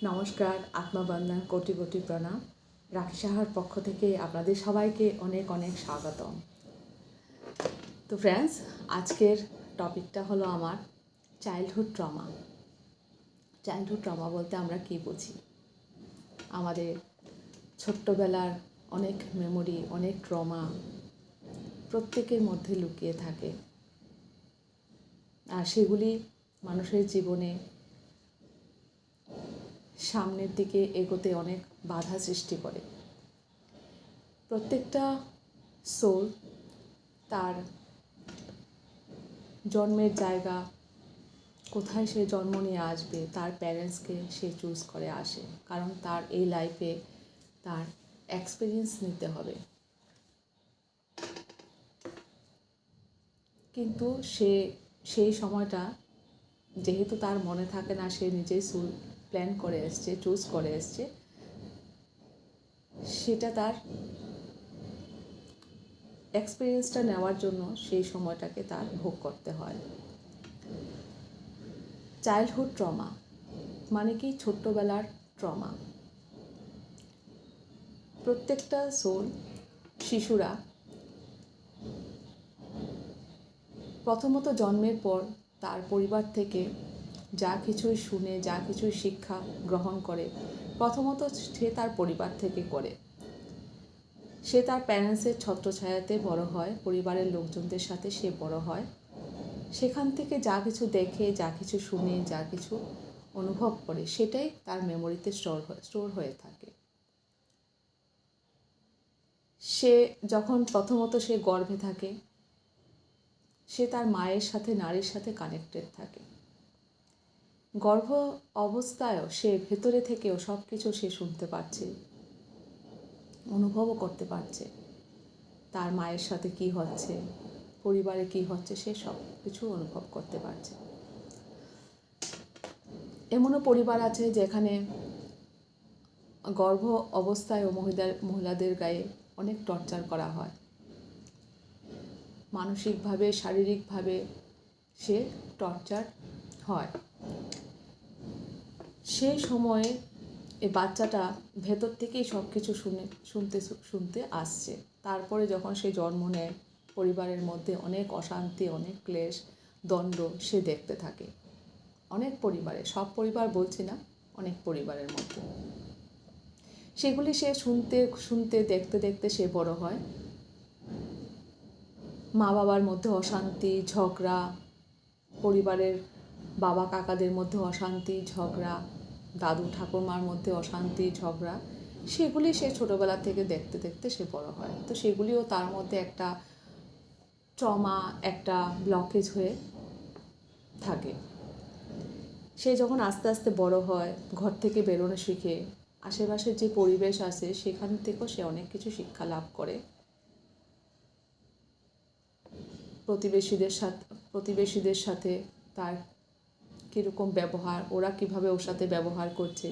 নমস্কার, আত্মবন্ধন কোটি কোটি প্রণাম। রাখি সাহার পক্ষ থেকে আপনাদের সবাইকে অনেক অনেক স্বাগতম। তো ফ্রেন্ডস, আজকের টপিকটা হলো আমার চাইল্ডহুড ট্রমা। চাইল্ডহুড ট্রমা বলতে আমরা কী বুঝি? আমাদের ছোট্টবেলার অনেক মেমোরি, অনেক ট্রমা প্রত্যেকের মধ্যে লুকিয়ে থাকে, আর সেগুলি মানুষের জীবনে সামনের দিকে এগোতে অনেক বাধা সৃষ্টি করে। প্রত্যেকটা সোল তার জন্মের জায়গা, কোথায় সে জন্ম নিয়ে আসবে, তার প্যারেন্টসকে সে চুজ করে আসে, কারণ তার এই লাইফে তার এক্সপিরিয়েন্স নিতে হবে। কিন্তু সেই সময়টা যেহেতু তার মনে থাকে না, সে নিজেই প্ল্যান করে এসছে, চুজ করে এসছে, সেটা তার এক্সপিরিয়েন্সটা নেওয়ার জন্য সেই সময়টাকে তার ভোগ করতে হয়। চাইল্ডহুড ট্রমা মানে কি? ছোট্টবেলার ট্রমা। প্রত্যেকটা সোল, শিশুরা প্রথমত জন্মের পর তার পরিবার থেকে যা কিছুই শুনে, যা কিছুই শিক্ষা গ্রহণ করে, প্রথমত সে তার পরিবার থেকে করে। সে তার প্যারেন্টসের ছত্রছায়াতে বড় হয়, পরিবারের লোকজনদের সাথে সে বড় হয়। সেখান থেকে যা কিছু দেখে, যা কিছু শুনে, যা কিছু অনুভব করে, সেটাই তার মেমোরিতে স্টোর হয়ে থাকে। সে যখন প্রথমত সে গর্ভে থাকে, সে তার মায়ের সাথে, নারীর সাথে কানেক্টেড থাকে। গর্ভ অবস্থায়ও সে ভেতরে থেকেও সব কিছু সে শুনতে পারছে, অনুভবও করতে পারছে। তার মায়ের সাথে কি হচ্ছে, পরিবারে কি হচ্ছে, সে সব কিছু অনুভব করতে পারছে। এমনও পরিবার আছে যেখানে গর্ভ অবস্থায়ও মহিলাদের গায়ে অনেক টর্চার করা হয়, মানসিকভাবে, শারীরিকভাবে সে টর্চার হয়। সেই সময়ে এই বাচ্চাটা ভেতর থেকেই সব কিছু শুনতে আসছে। তারপরে যখন সে জন্ম নেয়, পরিবারের মধ্যে অনেক অশান্তি, অনেক ক্লেশ, দ্বন্দ্ব সে দেখতে থাকে। অনেক পরিবারে, সব পরিবার বলছি না, অনেক পরিবারের মধ্যে সেগুলি সে শুনতে দেখতে দেখতে সে বড় হয়। মা বাবার মধ্যে অশান্তি, ঝগড়া, পরিবারের বাবা কাকাদের মধ্যে অশান্তি, ঝগড়া, দাদু ঠাকুরমার মধ্যে অশান্তি, ঝগড়া, সেগুলি সে ছোটোবেলা থেকে দেখতে দেখতে সে বড় হয়। তো সেগুলিও তার মধ্যে একটা ট্রমা, একটা ব্লকেজ হয়ে থাকে। সে যখন আস্তে আস্তে বড় হয়, ঘর থেকে বেরোনো শিখে, আশেপাশের যে পরিবেশ আছে সেখান থেকেও সে অনেক কিছু শিক্ষা লাভ করে। প্রতিবেশীদের সাথে তার কীরকম ব্যবহার, ওরা কিভাবে ওর সাথে ব্যবহার করছে,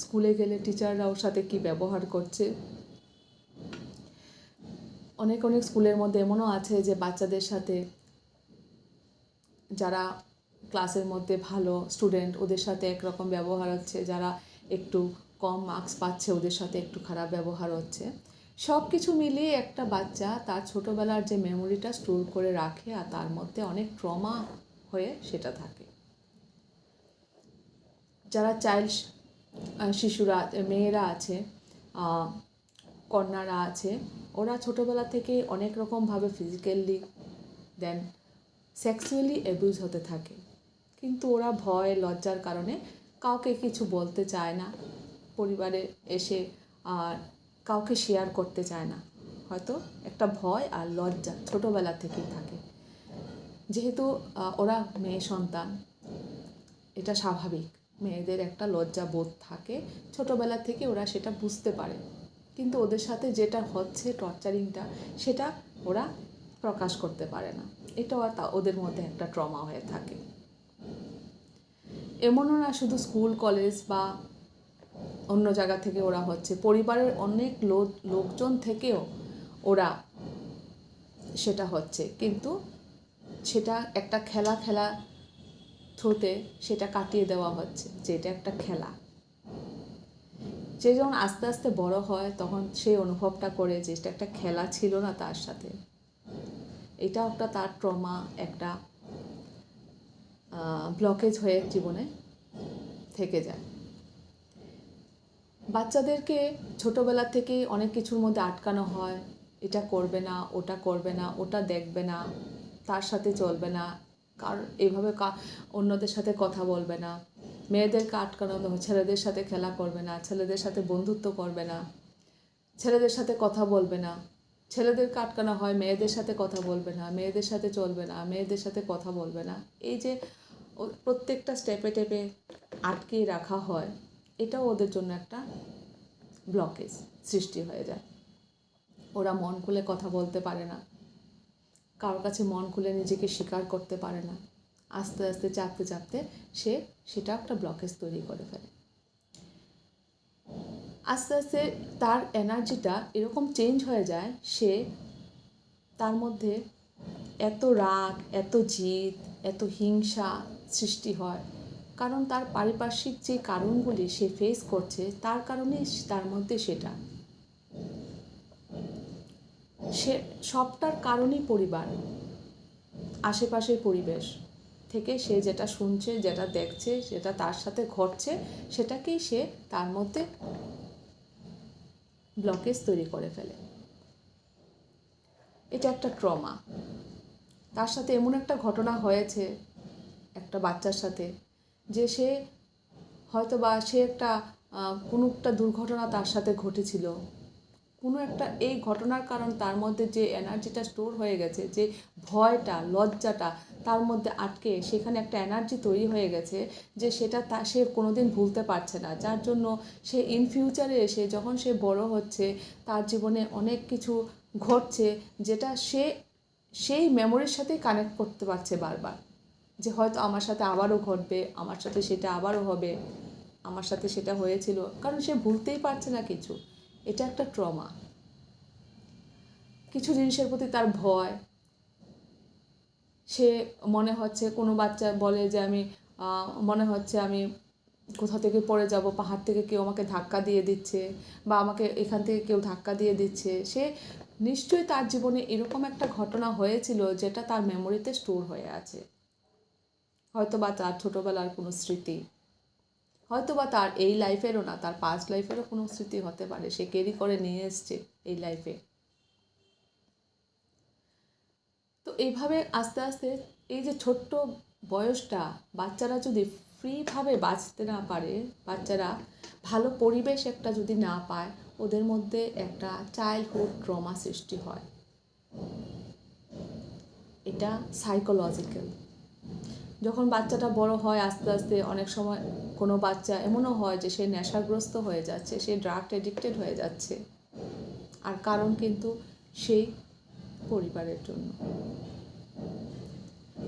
স্কুলে গেলে টিচাররা ওর সাথে কী ব্যবহার করছে। অনেক অনেক স্কুলের মধ্যে এমনও আছে যে বাচ্চাদের সাথে, যারা ক্লাসের মধ্যে ভালো স্টুডেন্ট, ওদের সাথে একরকম ব্যবহার হচ্ছে, যারা একটু কম মার্কস পাচ্ছে ওদের সাথে একটু খারাপ ব্যবহার হচ্ছে। সব কিছু মিলিয়ে একটা বাচ্চা তার ছোটোবেলার যে মেমোরিটা স্টোর করে রাখে, আর তার মধ্যে অনেক ট্রমা হয়ে সেটা থাকে। যারা শিশুরা, মেয়েরা আছে, কন্যারা আছে, ওরা ছোটোবেলা থেকে অনেক রকমভাবে ফিজিক্যালি দেন সেক্সুয়ালি অ্যাবিউজ হতে থাকে, কিন্তু ওরা ভয়, লজ্জার কারণে কাউকে কিছু বলতে চায় না, পরিবারে এসে কাউকে শেয়ার করতে চায় না। হয়তো একটা ভয় আর লজ্জা ছোটোবেলা থেকেই থাকে। যেহেতু ওরা মেয়ে সন্তান, এটা স্বাভাবিক, মেয়েদের একটা লজ্জা বোধ থাকে, ছোটোবেলা থেকে ওরা সেটা বুঝতে পারে, কিন্তু ওদের সাথে যেটা হচ্ছে টর্চারিংটা, সেটা ওরা প্রকাশ করতে পারে না। এটাও ওদের মধ্যে একটা ট্রমা হয়ে থাকে। এমনও না শুধু স্কুল, কলেজ বা অন্য জায়গা থেকে ওরা হচ্ছে, পরিবারের অনেক লোকজন থেকেও ওরা সেটা হচ্ছে, কিন্তু সেটা একটা খেলা থ্রুতে সেটা কাটিয়ে দেওয়া হচ্ছে, যে এটা একটা খেলা, সে যখন আস্তে আস্তে বড় হয় তখন সে অনুভবটা করে যে এটা একটা খেলা ছিল না তার সাথে, এটাও একটা তার ট্রমা, একটা ব্লকেজ হয়ে জীবনে থেকে যায়। বাচ্চাদেরকে ছোটোবেলা থেকেই অনেক কিছুর মধ্যে আটকানো হয়, এটা করবে না, ওটা করবে না, ওটা দেখবে না, তার সাথে চলবে না, এইভাবে অন্যদের সাথে কথা বলবে না। মেয়েদেরকে আটকানো হয়, ছেলেদের সাথে খেলা করবে না, ছেলেদের সাথে বন্ধুত্ব করবে না, ছেলেদের সাথে কথা বলবে না। ছেলেদেরকে আটকানো হয়, মেয়েদের সাথে কথা বলবে না, মেয়েদের সাথে চলবে না, মেয়েদের সাথে কথা বলবে না। এই যে প্রত্যেকটা স্টেপে টেপে আটকিয়ে রাখা হয়, এটাও ওদের জন্য একটা ব্লকেজ সৃষ্টি হয়ে যায়। ওরা মন খুলে কথা বলতে পারে না, কারোর কাছে মন খুলে নিজেকে স্বীকার করতে পারে না। আস্তে আস্তে চাপতে চাপতে সেটা একটা ব্লকেজ তৈরি করে ফেলে। আস্তে আস্তে তার এনার্জিটা এরকম চেঞ্জ হয়ে যায়, তার মধ্যে এত রাগ, এত জিদ, এত হিংসা সৃষ্টি হয়, কারণ তার পারিপার্শ্বিক যে কারণগুলি সে ফেস করছে তার কারণেই তার মধ্যে সেটা। সবটার কারণই পরিবার, আশেপাশের পরিবেশ থেকে সে যেটা শুনছে, যেটা দেখছে, যেটা তার সাথে ঘটছে, সেটাকেই সে তার মধ্যে ব্লকেজ তৈরি করে ফেলে। এটা একটা ট্রমা। তার সাথে এমন একটা ঘটনা হয়েছে একটা বাচ্চার সাথে, যে সে হয়তো বা কোনো একটা দুর্ঘটনা তার সাথে ঘটেছিল, কোনো একটা এই ঘটনার কারণ তার মধ্যে যে এনার্জিটা স্টোর হয়ে গেছে, যে ভয়টা, লজ্জাটা তার মধ্যে আটকে সেখানে একটা এনার্জি তৈরি হয়ে গেছে, যে সেটা সে কোনোদিন ভুলতে পারছে না। যার জন্য সে ইন ফিউচারে এসে যখন সে বড় হচ্ছে, তার জীবনে অনেক কিছু ঘটছে যেটা সেই মেমোরির সাথেই কানেক্ট করতে পারছে বারবার, যে হয়তো আমার সাথে আবারও ঘটবে, আমার সাথে সেটা আবারও হবে, আমার সাথে সেটা হয়েছিল, কারণ সে ভুলতেই পারছে না কিছু। এটা একটা ট্রমা। কিছু জিনিসের প্রতি তার ভয়, সে মনে হচ্ছে, কোনো বাচ্চা বলে যে মনে হচ্ছে আমি কোথা থেকে পড়ে যাব, পাহাড় থেকে কেউ আমাকে ধাক্কা দিয়ে দিচ্ছে, বা আমাকে এখান থেকে কেউ ধাক্কা দিয়ে দিচ্ছে। সে নিশ্চয়ই তার জীবনে এরকম একটা ঘটনা হয়েছিল যেটা তার মেমোরিতে স্টোর হয়ে আছে। হয়তো বা তার ছোটোবেলার কোনো স্মৃতি, হয়তো বা তার এই লাইফেরও না, তার পাস্ট লাইফেরও কোনো স্মৃতি হতে পারে, সে ক্যারি করে নিয়ে এসছে এই লাইফে। তো এইভাবে আস্তে আস্তে এই যে ছোট্ট বয়সটা, বাচ্চারা যদি ফ্রিভাবে বাঁচতে না পারে, বাচ্চারা ভালো পরিবেশ একটা যদি না পায়, ওদের মধ্যে একটা চাইল্ডহুড ট্রমা সৃষ্টি হয়। এটা সাইকোলজিক্যাল। যখন বাচ্চাটা বড় হয় আস্তে আস্তে, অনেক সময় কোনো বাচ্চা এমনও হয় যে সে নেশাগ্রস্ত হয়ে যাচ্ছে, সে ড্রাগ এডিক্টেড হয়ে যাচ্ছে, আর কারণ কিন্তু সেই পরিবারের জন্য।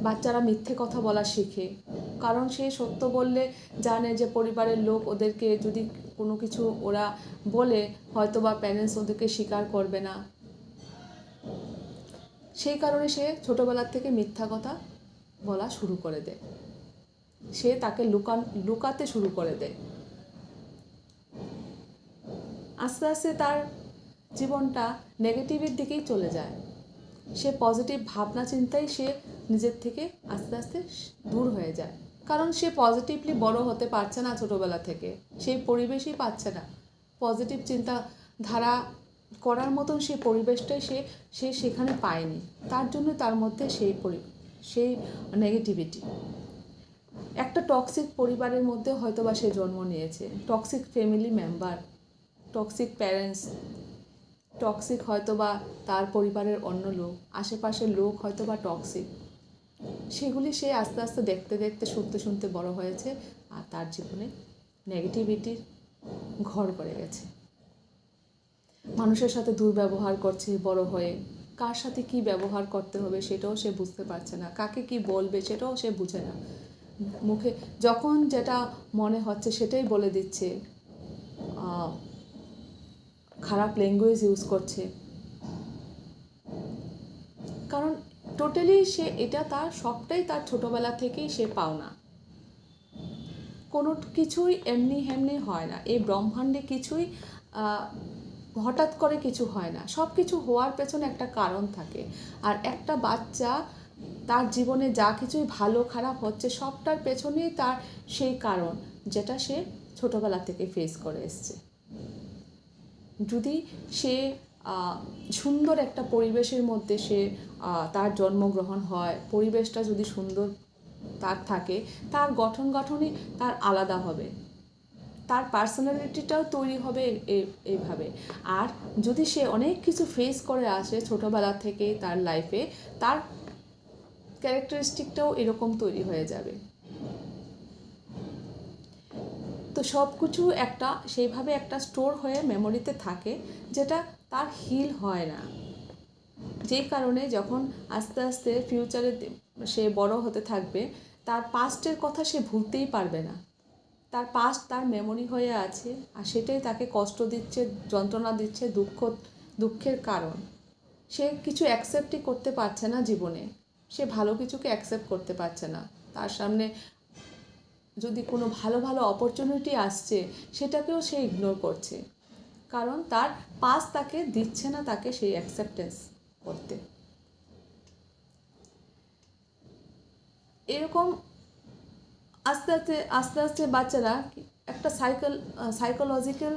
বাচ্চারা মিথ্যে কথা বলা শেখে, কারণ সে সত্য বললে জানে যে পরিবারের লোক ওদেরকে যদি কোনো কিছু ওরা বলে, হয়তো বা প্যারেন্টস ওদেরকে স্বীকার করবে না। সেই কারণে সে ছোটোবেলার থেকে মিথ্যা কথা বলা শুরু করে দেয়, সে তাকে লুকাতে শুরু করে দেয়। আস্তে আস্তে তার জীবনটা নেগেটিভের দিকেই চলে যায়। সে পজিটিভ ভাবনা চিন্তাই সে নিজের থেকে আস্তে আস্তে দূর হয়ে যায়, কারণ সে পজিটিভলি বড় হতে পারছে না ছোটোবেলা থেকে, সেই পরিবেশই পাচ্ছে না। পজিটিভ চিন্তাধারা করার মতন সেই পরিবেশটাই সে সেখানে পায়নি, তার জন্য তার মধ্যে সেই নেগেটিভিটি। একটা টক্সিক পরিবারের মধ্যে হয়তো বা সে জন্ম নিয়েছে, toxic family member, toxic parents, toxic হয়তো বা তার পরিবারের অন্য লোক, আশেপাশের লোক হয়তো বা টক্সিক। সেগুলি সে আস্তে আস্তে দেখতে দেখতে শুনতে শুনতে বড় হয়েছে, আর তার জীবনে নেগেটিভিটির ঘর করে গেছে। মানুষের সাথে দুর্ব্যবহার করছে বড় হয়ে, কার সাথে কি ব্যবহার করতে হবে সেটাও সে বুঝতে পারছে না, কাকে কি বলবে সেটাও সে বুঝে না। মুখে যখন যেটা মনে হচ্ছে সেটাই বলে দিচ্ছে, খারাপ ল্যাঙ্গুয়েজ ইউজ করছে, কারণ টোটালি সে এটা সবটাই তার ছোটোবেলা থেকেই সে পাওনা। কোনো কিছুই এমনি হেমনি হয় না, এই ব্রহ্মাণ্ডে কিছুই হঠাৎ করে কিছু হয় না, সব কিছু হওয়ার পেছনে একটা কারণ থাকে। আর একটা বাচ্চা তার জীবনে যা কিছুই ভালো খারাপ হচ্ছে সবটার পেছনেই তার সেই কারণ, যেটা সে ছোটোবেলা থেকে ফেস করে এসছে। যদি সে সুন্দর একটা পরিবেশের মধ্যে সে তার জন্মগ্রহণ হয়, পরিবেশটা যদি সুন্দর তার থাকে, তার গঠনই তার আলাদা হবে, তার পার্সোনালিটিটাও তৈরি হবে এইভাবে। আর যদি সে অনেক কিছু ফেস করে আসে ছোটোবেলা থেকে তার লাইফে, তার ক্যারেক্টারিস্টিকটাও এরকম তৈরি হয়ে যাবে। তো সব কিছু একটা সেইভাবে একটা স্টোর হয়ে মেমোরিতে থাকে, যেটা তার হিল হয় না। যেই কারণে যখন আস্তে আস্তে ফিউচারে সে বড় হতে থাকবে, তার পাস্টের কথা সে ভুলতেই পারবে না। তার পাস্ট তার মেমোরি হয়ে আছে, আর সেটাই তাকে কষ্ট দিচ্ছে, যন্ত্রণা দিচ্ছে, দুঃখের কারণ। সে কিছু অ্যাকসেপ্টই করতে পারছে না জীবনে, সে ভালো কিছুকে অ্যাকসেপ্ট করতে পারছে না। তার সামনে যদি কোনো ভালো ভালো অপরচুনিটি আসছে, সেটাকেও সে ইগনোর করছে, কারণ তার পাস্ট তাকে দিচ্ছে না তাকে সেই অ্যাকসেপ্টেন্স করতে। এরকম আস্তে আস্তে আস্তে আস্তে বাচ্চারা একটা সাইকোলজিক্যাল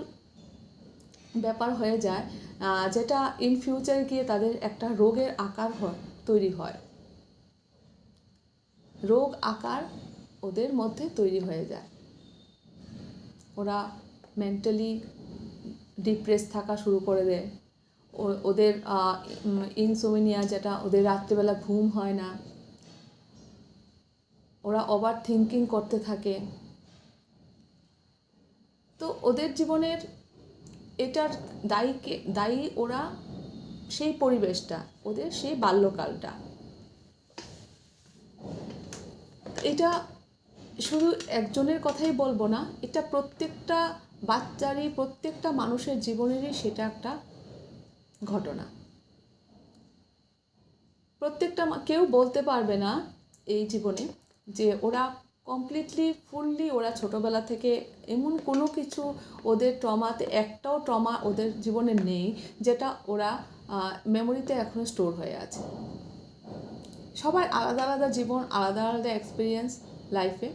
ব্যাপার হয়ে যায়, যেটা ইন ফিউচারে গিয়ে তাদের একটা রোগের আকার তৈরি হয়, রোগ আকার ওদের মধ্যে তৈরি হয়ে যায়। ওরা মেন্টালি ডিপ্রেস থাকা শুরু করে দেয়, ওদের ইনসোমিনিয়া, যেটা ওদের রাত্রিবেলা ঘুম হয় না, ওরা ওভার থিঙ্কিং করতে থাকে। তো ওদের জীবনের এটার দায়ী ওরা সেই পরিবেশটা, ওদের সেই বাল্যকালটা। এটা শুধু একজনের কথাই বলবো না, এটা প্রত্যেকটা বাচ্চারই, প্রত্যেকটা মানুষের জীবনেরই সেটা একটা ঘটনা। প্রত্যেকটা কেউ বলতে পারবে না এই জীবনে যে ওরা কমপ্লিটলি ফুললি ওরা ছোটোবেলা থেকে এমন কোনো কিছু ওদের একটাও ট্রমা ওদের জীবনে নেই যেটা ওরা মেমোরিতে এখনও স্টোর হয়ে আছে। সবাই আলাদা আলাদা জীবন, আলাদা আলাদা এক্সপিরিয়েন্স লাইফে।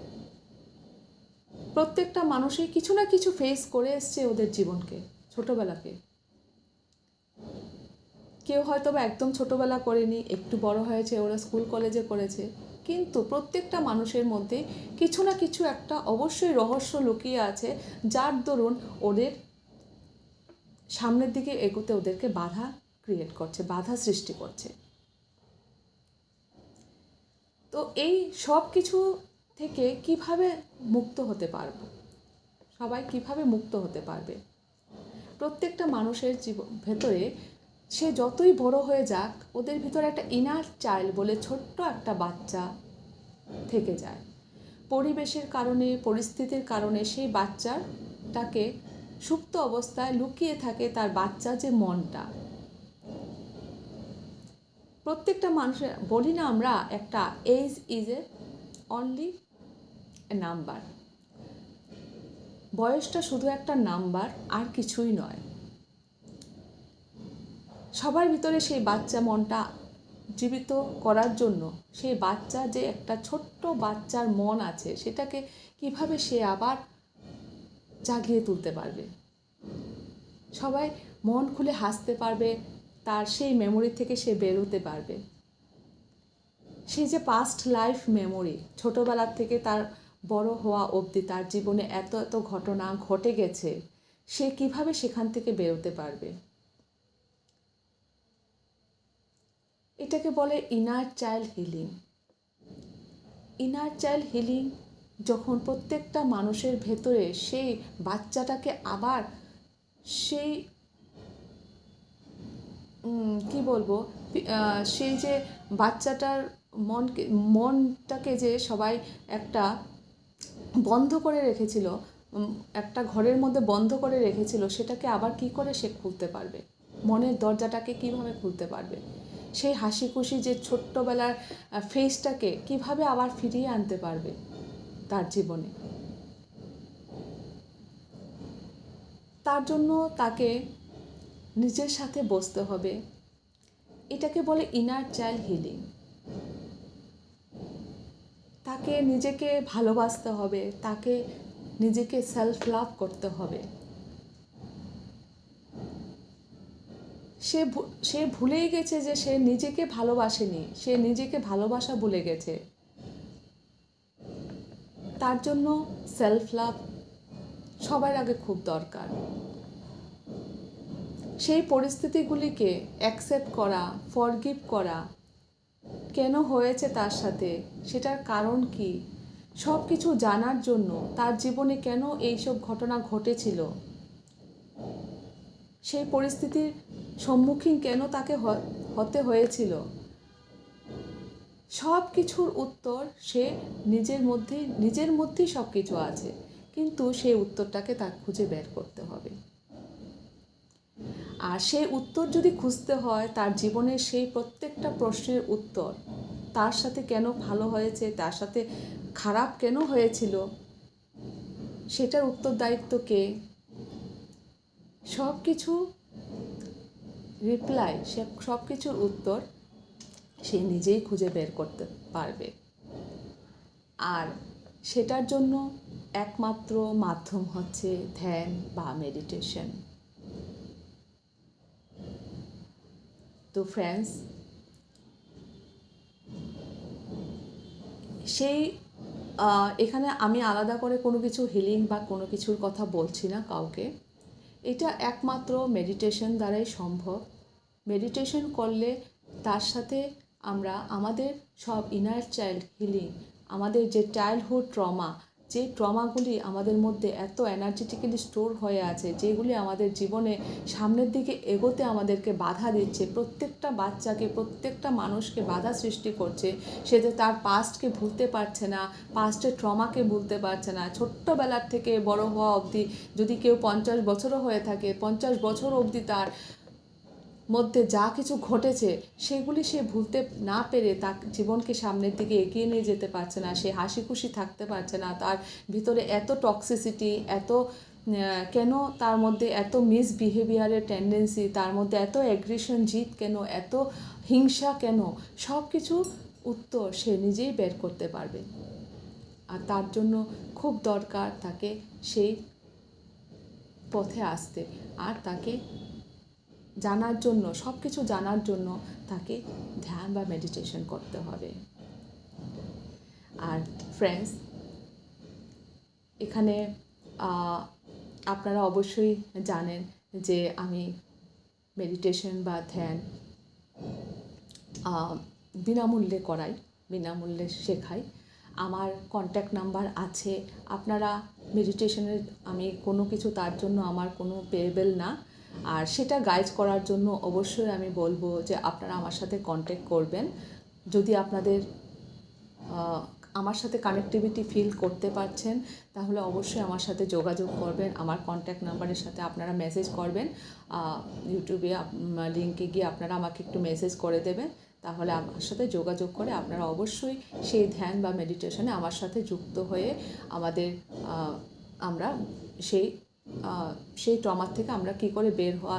প্রত্যেকটা মানুষই কিছু না কিছু ফেস করে এসছে ওদের জীবনকে, ছোটোবেলাকে। কেউ হয়তো বা একদম ছোটোবেলা করেনি, একটু বড় হয়েছে, ওরা স্কুল কলেজে করেছে, কিন্তু প্রত্যেকটা মানুষের মধ্যে কিছু না কিছু একটা অবশ্যই রহস্য লুকিয়ে আছে, যার দরুন ওদের সামনের দিকে এগোতে ওদেরকে বাধা ক্রিয়েট করছে, বাধা সৃষ্টি করছে। তো এই সব কিছু থেকে কিভাবে মুক্ত হতে পারবো, সবাই কিভাবে মুক্ত হতে পারবে? প্রত্যেকটা মানুষের ভেতরে সে যতই বড় হয়ে যাক, ওদের ভিতরে একটা ইনার চাইল্ড বলে ছোট্ট একটা বাচ্চা থেকে যায়। পরিবেশের কারণে, পরিস্থিতির কারণে সেই বাচ্চাটাকে সুপ্ত অবস্থায় লুকিয়ে থাকে তার বাচ্চা যে মনটা। প্রত্যেকটা মানুষের বলি না আমরা, একটা age is a only a number. বয়সটা শুধু একটা নাম্বার, আর কিছুই নয়। সবার ভিতরে সেই বাচ্চা মনটা জীবিত করার জন্য, সেই বাচ্চা যে একটা ছোট্ট বাচ্চার মন আছে, সেটাকে কিভাবে সে আবার জাগিয়ে তুলতে পারবে, সবাই মন খুলে হাসতে পারবে, তার সেই মেমোরি থেকে সে বেরোতে পারবে। সেই যে পাস্ট লাইফ মেমোরি, ছোটোবেলার থেকে তার বড় হওয়া অবধি তার জীবনে এত এত ঘটনা ঘটে গেছে, সে কিভাবে সেখান থেকে বেরোতে পারবে? এটাকে বলে inner child healing. Inner child healing যখন প্রত্যেকটা মানুষের ভেতরে সেই বাচ্চাটাকে আবার সেই কি বলবো, সেই যে বাচ্চাটার মনটাকে যে সবাই একটা বন্ধ করে রেখেছিল, একটা ঘরের মধ্যে বন্ধ করে রেখেছিল, সেটাকে আবার কি করে সে খুলতে পারবে? মনের দরজাটাকে কিভাবে খুলতে পারবে? সেই হাসি খুশি যে ছোট্টবেলার ফেসটাকে কিভাবে আবার ফিরিয়ে আনতে পারবে তার জীবনে? তার জন্য তাকে নিজের সাথে বসতে হবে। এটাকে বলে ইনার চাইল্ড হিলিং। তাকে নিজেকে ভালোবাসতে হবে, তাকে নিজেকে সেলফ লাভ করতে হবে। সে ভুলেই গেছে যে সে নিজেকে ভালোবাসেনি, সে নিজেকে ভালোবাসা ভুলে গেছে। তার জন্য সেলফ লাভ সবার আগে খুব দরকার। সেই পরিস্থিতিগুলিকে অ্যাকসেপ্ট করা, ফরগিভ করা, কেন হয়েছে তার সাথে, সেটার কারণ কি, সব কিছু জানার জন্য, তার জীবনে কেন এইসব ঘটনা ঘটেছিল, সেই পরিস্থিতির সম্মুখীন কেন তাকে হতে হয়েছিল, সব কিছুর উত্তর সে নিজের মধ্যেই সব কিছু আছে, কিন্তু সেই উত্তরটাকে তাকে খুঁজে বের করতে হবে। আর সেই উত্তর যদি খুঁজতে হয়, তার জীবনের সেই প্রত্যেকটা প্রশ্নের উত্তর, তার সাথে কেন ভালো হয়েছে, তার সাথে খারাপ কেন হয়েছিল, সেটার উত্তরদায়িত্ব কে, সব কিছু রিপ্লাই, সব কিছুর উত্তর সে নিজেই খুঁজে বের করতে পারবে। আর সেটার জন্য একমাত্র মাধ্যম হচ্ছে ধ্যান বা মেডিটেশন। তো ফ্রেন্ডস, এখানে আমি আলাদা করে কোনো কিছু হিলিং বা কোনো কিছুর কথা বলছি না কাউকে। এটা একমাত্র মেডিটেশন দ্বারাই সম্ভব। মেডিটেশন করলে তার সাথে আমরা আমাদের সব ইনার চাইল্ড হিলিং, আমাদের যে চাইল্ডহুড ট্রমা, যে ট্রমাগুলি আমাদের মধ্যে এত এনার্জেটিক্যালি স্টোর হয়ে আছে, যেগুলি আমাদের জীবনে সামনের দিকে এগোতে আমাদেরকে বাধা দিচ্ছে, প্রত্যেকটা বাচ্চাকে, প্রত্যেকটা মানুষকে বাধা সৃষ্টি করছে, সে যে তার পাস্টকে ভুলতে পারছে না, পাস্টের ট্রমাকে ভুলতে পারছে না। ছোট্টবেলার থেকে বড় হওয়া অবধি, যদি কেউ 50 বছরও হয়ে থাকে, 50 বছর অবধি তার মধ্যে যা কিছু ঘটেছে সেগুলি সে ভুলতে না পেরে তার জীবনকে সামনের দিকে এগিয়ে নিয়ে যেতে পারছে না, সে হাসি খুশি থাকতে পারছে না, তার ভিতরে এত টক্সিসিটি, এত কেন তার মধ্যে এত মিসবিহেভিয়ারের টেন্ডেন্সি, তার মধ্যে এত অ্যাগ্রেশন জিত কেন, এত হিংসা কেন, সব কিছু উত্তর সে নিজেই বের করতে পারবে। আর তার জন্য খুব দরকার তাকে সেই পথে আসতে, আর তাকে জানার জন্য, সব কিছু জানার জন্য তাকে ধ্যান বা মেডিটেশন করতে হবে। আর ফ্রেন্ডস, এখানে আপনারা অবশ্যই জানেন যে আমি মেডিটেশন বা ধ্যান বিনামূল্যে করাই, বিনামূল্যে শেখাই। আমার কন্ট্যাক্ট নাম্বার আছে। আপনারা মেডিটেশনের, আমি কোনো কিছু তার জন্য আমার কোনো পেয়েবল না। আর সেটা গাইড করার জন্য অবশ্যই আমি বলবো যে আপনারা আমার সাথে কন্ট্যাক্ট করবেন। যদি আপনাদের আমার সাথে কানেক্টিভিটি ফিল করতে পারছেন, তাহলে অবশ্যই আমার সাথে যোগাযোগ করবেন। আমার কন্ট্যাক্ট নাম্বারের সাথে আপনারা মেসেজ করবেন। ইউটিউবে লিঙ্কে গিয়ে আপনারা আমাকে একটু মেসেজ করে দেবেন, তাহলে আমার সাথে যোগাযোগ করে আপনারা অবশ্যই সেই ধ্যান বা মেডিটেশনে আমার সাথে যুক্ত হয়ে আমরা সেই ট্রমার থেকে আমরা কী করে বের হওয়া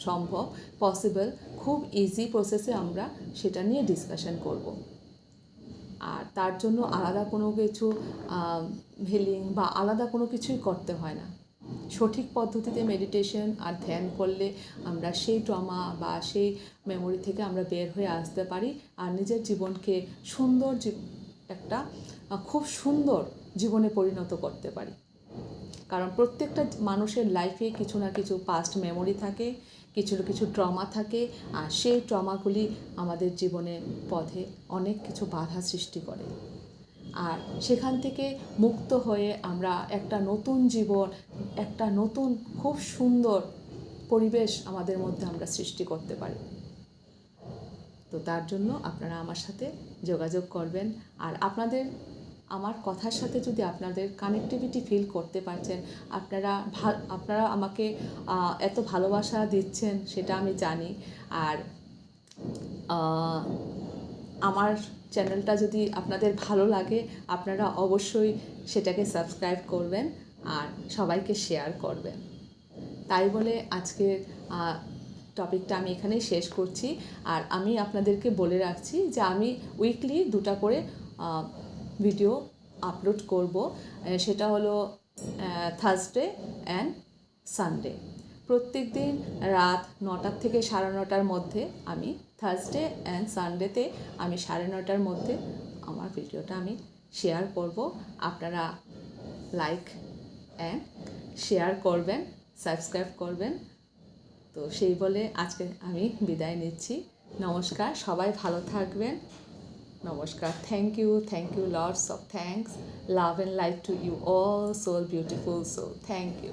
সম্ভব, পসিবল, খুব ইজি প্রসেসে আমরা সেটা নিয়ে ডিসকাশন করব। আর তার জন্য আলাদা কোনো কিছু হিলিং বা আলাদা কোনো কিছুই করতে হয় না। সঠিক পদ্ধতিতে মেডিটেশন আর ধ্যান করলে আমরা সেই ট্রমা বা সেই মেমোরি থেকে আমরা বের হয়ে আসতে পারি, আর নিজের জীবনকে একটা খুব সুন্দর জীবনে পরিণত করতে পারি। কারণ প্রত্যেকটা মানুষের লাইফে কিছু না কিছু পাস্ট মেমোরি থাকে, কিছু না কিছু ট্রমা থাকে, আর সেই ট্রমাগুলি আমাদের জীবনের পথে অনেক কিছু বাধা সৃষ্টি করে। আর সেখান থেকে মুক্ত হয়ে আমরা একটা নতুন জীবন, একটা নতুন খুব সুন্দর পরিবেশ আমাদের মধ্যে আমরা সৃষ্টি করতে পারি। তো তার জন্য আপনারা আমার সাথে যোগাযোগ করবেন। আর আমার কথার সাথে যদি আপনাদের কানেক্টিভিটি ফিল করতে পারছেন, আপনারা আমাকে এত ভালোবাসা দিচ্ছেন, সেটা আমি জানি। আর আমার চ্যানেলটা যদি আপনাদের ভালো লাগে, আপনারা অবশ্যই সেটাকে সাবস্ক্রাইব করবেন আর সবাইকে শেয়ার করবেন। তাই বলে আজকের টপিকটা আমি এখানেই শেষ করছি। আর আমি আপনাদেরকে বলে রাখছি যে আমি উইকলি 2টা করে ভিডিও আপলোড করব। সেটা হলো থার্সডে অ্যান্ড সানডে। প্রত্যেক দিন রাত 9টা থেকে 9:30টার মধ্যে আমি থার্সডে অ্যান্ড সানডেতে আমি 9:30টার মধ্যে আমার ভিডিওটা আমি শেয়ার করব। আপনারা লাইক অ্যান্ড শেয়ার করবেন, সাবস্ক্রাইব করবেন। তো সেই বলে আজকে আমি বিদায় নিচ্ছি। নমস্কার, সবাই ভালো থাকবেন। নমস্কার, thank you, lots of thanks, love and light to you all soul, beautiful soul, thank you.